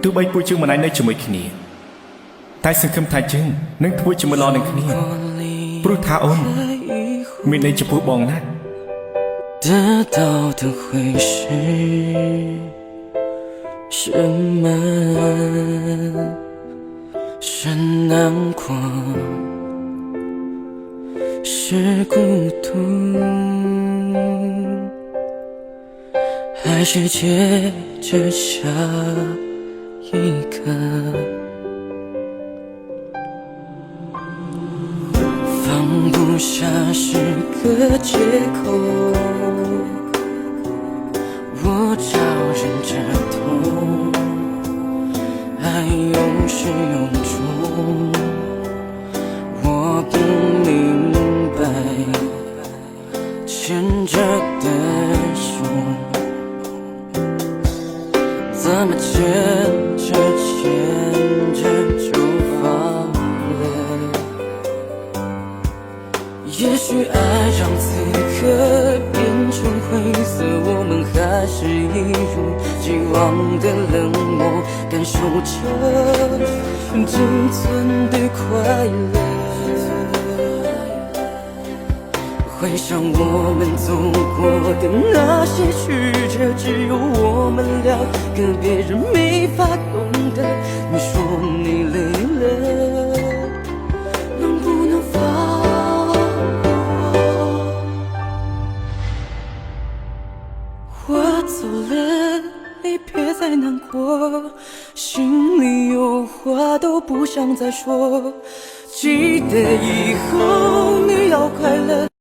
ទោះបីពួកយើងមិនអាចនៅជាមួយគ្នាតែសង្ឃឹមថាយើងនឹងធ្វើជាមួយល្អនឹងគ្នាព្រោះថាអូនមានន័យចំពោះបងណាស់得到的会是什么？是难过，是孤独，还是接着下一个？放不下是个借口，我招忍着痛，爱有始有终，我不明白牵着的手怎么牵着牵着就放了。也许爱让此刻变成灰色，我们还是一如既往的冷漠，感受着仅存的快乐。回想我们走过的那些曲折，只有我们两个，别人没法懂得。你说你累了，能不能放？我走了，你别再难过，心里有话都不想再说。记得以后你要快乐。